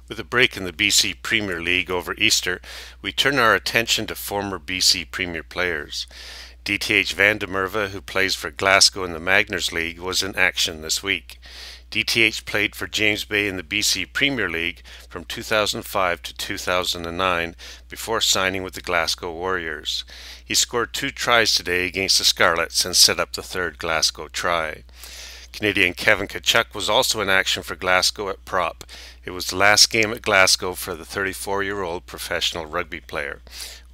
With a break in the BC Premier League over Easter, we turn our attention to former BC Premier players. DTH van der Merwe, who plays for Glasgow in the Magners League, was in action this week. DTH played for James Bay in the BC Premier League from 2005 to 2009 before signing with the Glasgow Warriors. He scored 2 tries today against the Scarlets and set up the 3rd Glasgow try. Canadian Kevin Tkachuk was also in action for Glasgow at prop. It was the last game at Glasgow for the 34-year-old professional rugby player.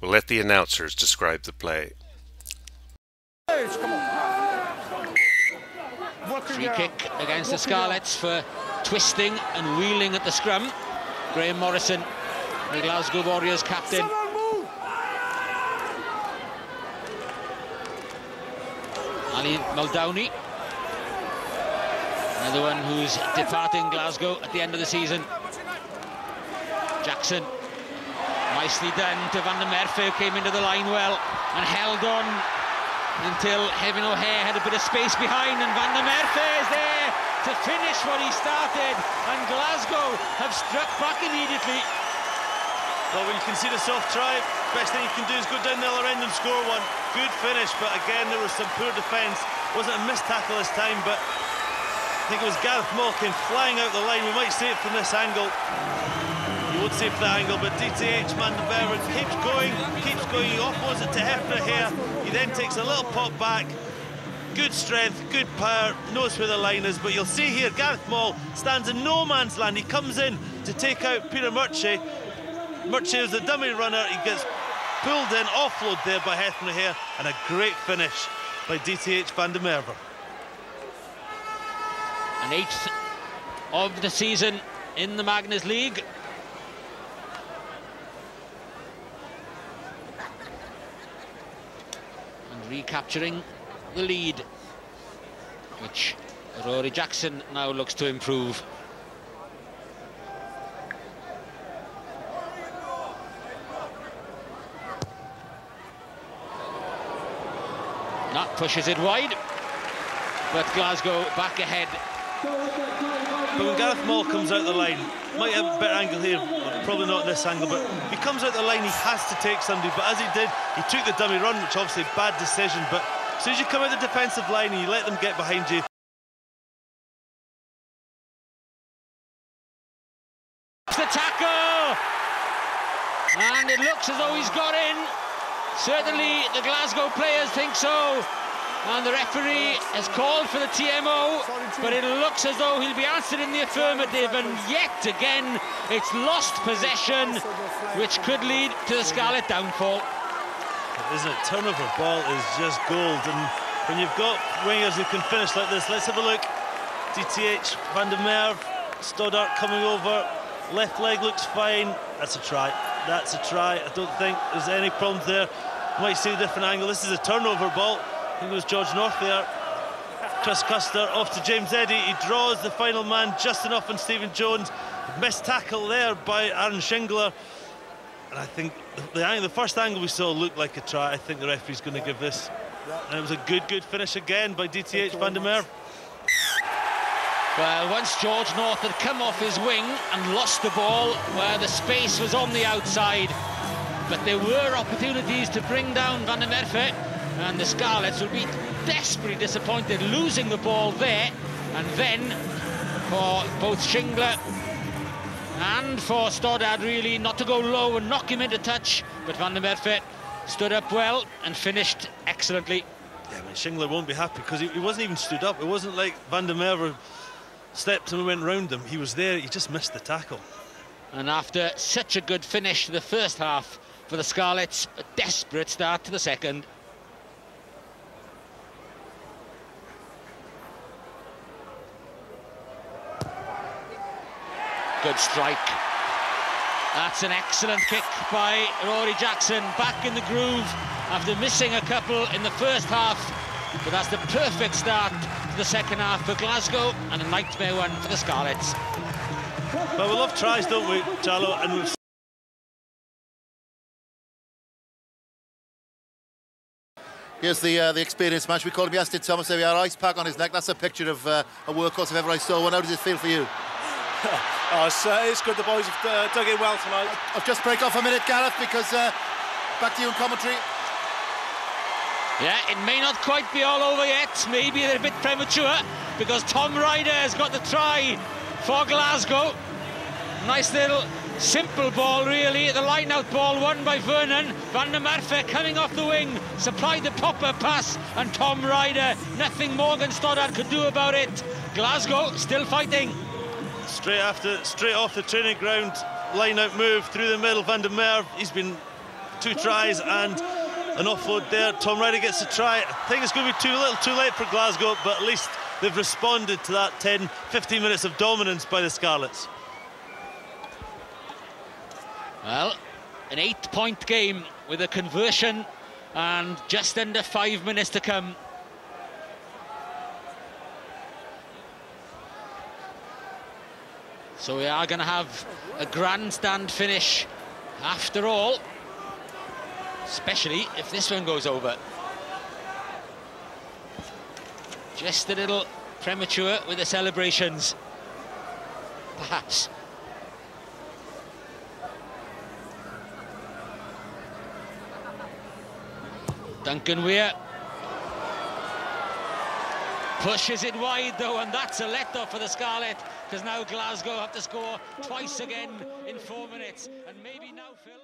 We'll let the announcers describe the play. Free kick against the Scarlets for twisting and wheeling at the scrum. Graham Morrison, the Glasgow Warriors captain. Ali Muldowney, another one who's departing Glasgow at the end of the season. Jackson, nicely done to Van der Merwe, who came into the line well and held on until Kevin O'Hare had a bit of space behind, and Van der Merwe is there to finish what he started, and Glasgow have struck back immediately. Well, when you can see the soft try, best thing you can do is go down the other end and score one. Good finish, but again there was some poor defence. Wasn't a missed tackle this time, but I think it was Gareth Moll came flying out the line. We might see it from this angle. You won't see it from that angle, but DTH van der Merwe keeps going. He offloads it to Hefner here. He then takes a little pop back. Good strength, good power, knows where the line is, but you'll see here Gareth Moll stands in no man's land. He comes in to take out Peter Merwe. Merwe is the dummy runner. He gets pulled in, offload there by Hefner here, and a great finish by DTH van der Merwe. An 8th of the season in the Magners League. And recapturing the lead, which Rory Jackson now looks to improve. Not pushes it wide, but Glasgow back ahead. But when Gareth Moll comes out the line, might have a better angle here, probably not this angle, but if he comes out the line, he has to take somebody. But as he did, he took the dummy run, which obviously a bad decision. But as soon as you come out the defensive line and you let them get behind you, the tackle, and it looks as though he's got in. Certainly the Glasgow players think so, and the referee has called for the TMO, but it looks as though he'll be answered in the affirmative, and yet again it's lost possession, which could lead to the Scarlet downfall. Isn't it? Turnover ball is just gold, and when you've got wingers who can finish like this, let's have a look. DTH van der Merwe, Stoddart coming over, left leg looks fine. That's a try. That's a try. I don't think there's any problems there. Might see a different angle. This is a turnover ball. I think it was George North there. Chris Custer off to James Eddy. He draws the final man just enough on Stephen Jones. Missed tackle there by Aaron Shingler. And I think the first angle we saw looked like a try. I think the referee's going to give this. And it was a good finish again by DTH van der Merwe. Well, once George North had come off his wing and lost the ball where the space was on the outside, but there were opportunities to bring down Van der Merwe, and the Scarlets will be desperately disappointed losing the ball there. And then for both Shingler and for Stoddard really not to go low and knock him into touch, but Van der Merwe stood up well and finished excellently. Yeah, I mean, Shingler won't be happy because he wasn't even stood up. It wasn't like Van der Merwe stepped and went round him. He was there, he just missed the tackle. And after such a good finish to the first half for the Scarlets, a desperate start to the second. Good strike. That's an excellent kick by Rory Jackson, back in the groove after missing a couple in the first half. But that's the perfect start to the second half for Glasgow, and a nightmare one for the Scarlets. Well, we love tries, don't we, Charlo? And we've Here's the experience match. We call him Yastin Thomas. There we are, ice pack on his neck. That's a picture of a workhorse if ever I saw one. How does it feel for you? It's good the boys have dug in well tonight. I'll just break off a minute, Gareth, because back to you in commentary. Yeah, it may not quite be all over yet. Maybe they're a bit premature, because Tom Ryder has got the try for Glasgow. Nice little simple ball, really. The line-out ball won by Vernon. Van der Merwe coming off the wing, supplied the proper pass, and Tom Ryder, nothing Morgan Stoddard could do about it. Glasgow still fighting. Straight off the training ground, line-out move through the middle. Van der Merwe, he's been 2 tries and an offload there. Tom Ryder gets a try. I think it's going to be a little too late for Glasgow, but at least they've responded to that 10-15 minutes of dominance by the Scarlets. Well, an 8-point game with a conversion and just under 5 minutes to come. So we are going to have a grandstand finish after all, especially if this one goes over. Just a little premature with the celebrations, perhaps. Duncan Weir pushes it wide though, and that's a let-off for the Scarlet, because now Glasgow have to score twice again in 4 minutes, and maybe now, Phil...